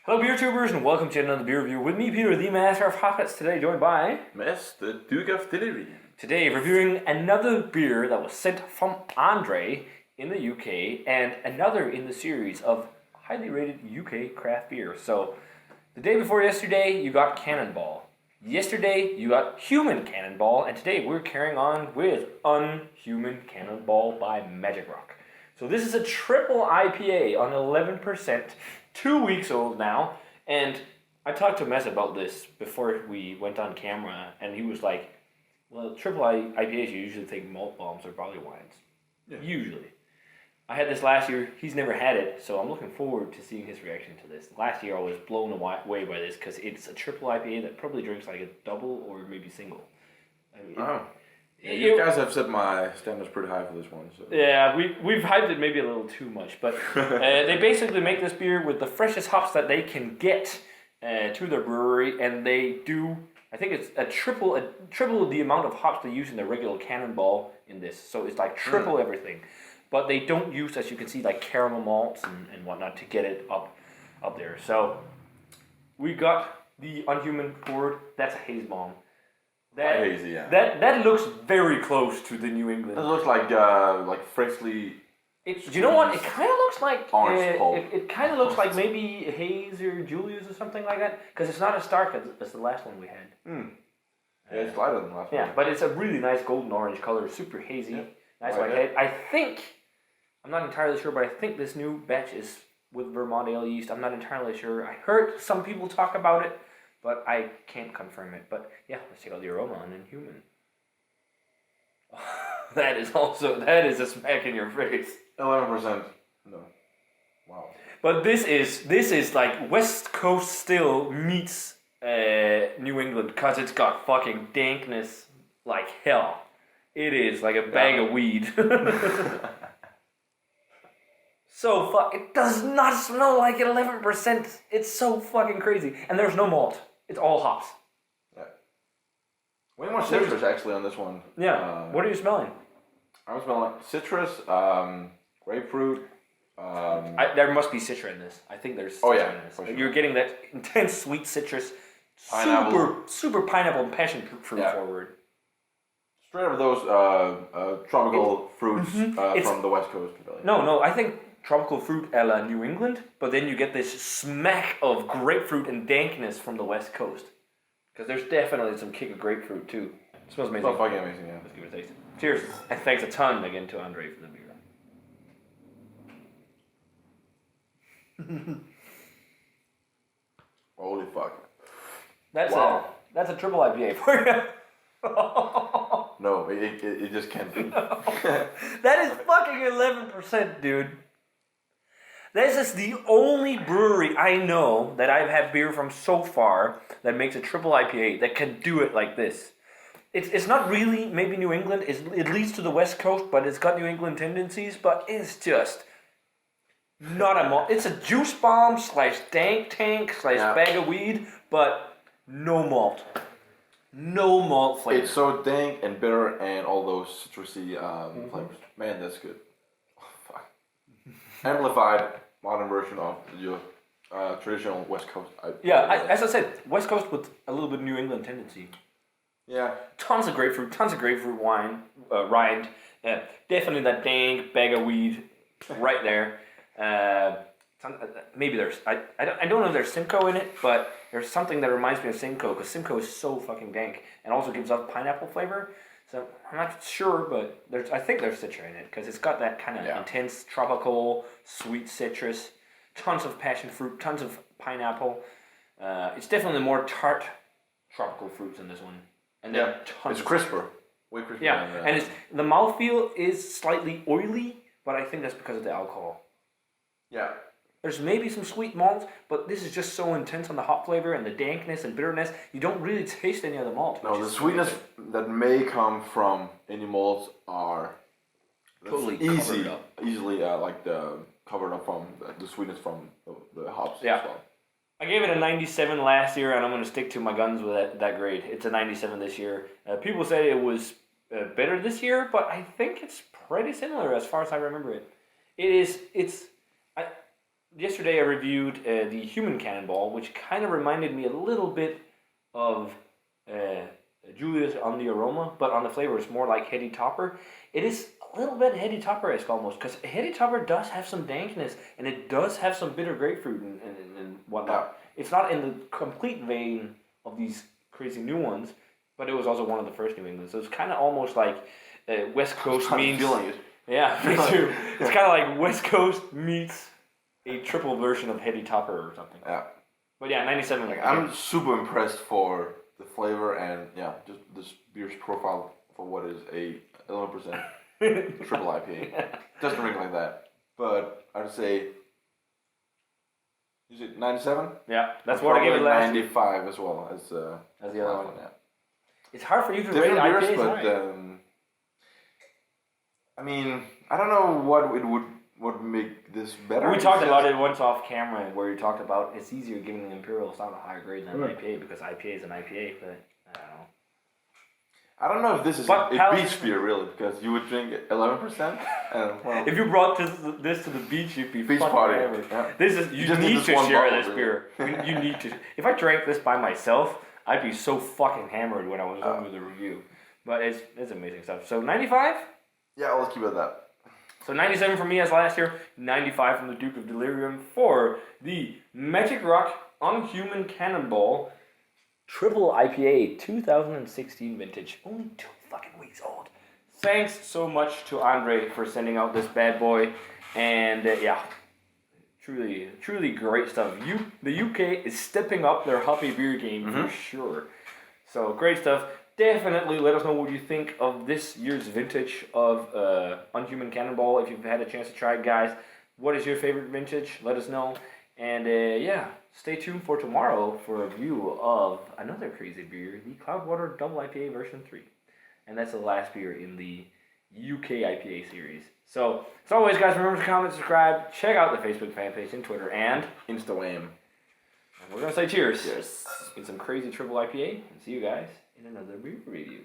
Hello, beer tubers, and welcome to another beer review with me, Peter, the master of Hoppets. Today, joined by the Duke of Delivery. Today, reviewing another beer that was sent from Andre in the UK, and another in the series of highly rated UK craft beer. So, the day before yesterday, you got Cannonball. Yesterday, you got Human Cannonball, and today we're carrying on with Unhuman Cannonball by Magic Rock. So this is a triple IPA on 11%, 2 weeks old now, and I talked to Mess about this before we went on camera, and he was like, well, triple IPAs, you usually think malt bombs or barley wines. Yeah. Usually. I had this last year, he's never had it, so I'm looking forward to seeing his reaction to this. Last year I was blown away by this, because it's a triple IPA that probably drinks like a double or maybe single. I mean, you guys have set my standards pretty high for this one. So. Yeah, we've hyped it maybe a little too much, but they basically make this beer with the freshest hops that they can get to their brewery, and they do, I think it's triple the amount of hops they use in the regular Cannonball in this, so it's like triple everything. But they don't use, as you can see, like caramel malts and whatnot to get it up there. So we got the Unhuman poured. That's a haze bomb. Hazy, yeah. That looks very close to the New England. It looks like freshly. Do you know what? It kind of looks like orange pulp. It kind of looks like maybe Haze or Julius or something like that, because it's not as dark as the last one we had. Yeah, it's lighter than the last one. Yeah, but it's a really nice golden orange color, super hazy, nice white head. I think, I'm not entirely sure, but I think this new batch is with Vermont ale yeast. I'm not entirely sure. I heard some people talk about it, but I can't confirm it. But yeah, let's check out the aroma on Inhuman. that is a smack in your face. 11%. No. Wow. But this is like West Coast still meets New England, because it's got fucking dankness like hell. It is like a bag of weed. It does not smell like 11%. It's so fucking crazy. And there's no malt. It's all hops. Yeah. Way more citrus actually on this one. Yeah. What are you smelling? I'm smelling citrus, grapefruit. There must be citra in this. I think there's citra in this. Sure. You're getting that intense sweet citrus, pineapple. super pineapple and passion fruit forward. Straight out of those tropical fruits from the West Coast. Really. No, I think tropical fruit a la New England, but then you get this smack of grapefruit and dankness from the West Coast. Because there's definitely some kick of grapefruit too. It smells amazing. It's fucking amazing, yeah. Let's give it a taste. Cheers. And thanks a ton again to Andre for the beer. Holy fuck. That's a triple IPA for you. No, it just can't be. That is fucking 11%, dude. This is the only brewery I know that I've had beer from so far that makes a triple IPA that can do it like this. It's not really maybe New England. It leads to the West Coast, but it's got New England tendencies. But it's just not a malt. It's a juice bomb / dank tank / bag of weed, but no malt. No malt flavor. It's so dank and bitter and all those citrusy flavors. Man, that's good. Oh, fuck. Amplified modern version of your traditional West Coast. As I said, West Coast with a little bit New England tendency. Yeah. Tons of grapefruit wine, rind. Definitely that dank bag of weed right there. Maybe there's, I don't know if there's Simcoe in it, but there's something that reminds me of Simcoe, because Simcoe is so fucking dank and also gives off pineapple flavor. So I'm not sure, but I think there's citra in it, because it's got that kind of intense tropical sweet citrus, tons of passion fruit, tons of pineapple. It's definitely more tart tropical fruits in this one. And then it's crisper. Way crisper. Yeah, and the mouthfeel is slightly oily, but I think that's because of the alcohol. Yeah. There's maybe some sweet malts, but this is just so intense on the hop flavor and the dankness and bitterness, you don't really taste any of the malt. No, the sweetness that may come from any malts are totally easily covered up from the sweetness from the hops. Yeah. I gave it a 97 last year, and I'm going to stick to my guns with that grade. It's a 97 this year. People say it was better this year, but I think it's pretty similar as far as I remember it. It's yesterday I reviewed the Human Cannonball, which kind of reminded me a little bit of Julius on the aroma, but on the flavor it's more like Heady Topper. It is a little bit Heady Topper-esque almost, because Heady Topper does have some dankness, and it does have some bitter grapefruit and whatnot. It's not in the complete vein of these crazy new ones, but it was also one of the first New England, so it's kind of almost like West Coast meets... Yeah, me too. It's kind of like West Coast meets a triple version of Heady Topper or something. Yeah. But yeah, 97. Like, I'm super impressed for the flavor and just this beer's profile for what is a 11% triple IPA. Doesn't drink like that. But I'd say, is it 97? Yeah, that's what I gave it last 95 as well as the other one. Yeah. It's hard for you to rate different IPAs, beers, but I mean, I don't know what it would make this better. We talked about it once off camera, where you talked about it's easier giving an Imperial Stout a higher grade than an IPA, because IPA is an IPA, but I don't know. I don't know if this is a beach beer, really, because you would drink 11%. And, if you brought this to the beach, you'd be beach fucking party. hammered. Yeah. This is you need to share this beer. You need to. If I drank this by myself, I'd be so fucking hammered when I was done with the review. But it's amazing stuff. So 95. Yeah, let's keep it at that. So 97 for me as last year, 95 from the Duke of Delirium for the Magic Rock Unhuman Cannonball Triple IPA 2016 vintage. Only 2 fucking weeks old. Thanks so much to Andre for sending out this bad boy. And truly great stuff. The UK is stepping up their hoppy beer game for sure. So great stuff. Definitely let us know what you think of this year's vintage of Unhuman Cannonball. If you've had a chance to try it, guys, what is your favorite vintage? Let us know. And stay tuned for tomorrow for a review of another crazy beer, the Cloudwater Double IPA version 3. And that's the last beer in the UK IPA series. So, as always, guys, remember to comment, subscribe, check out the Facebook fan page and Twitter, and Instagram. And we're going to say cheers. Cheers. Get some crazy triple IPA, and see you guys in another beer review.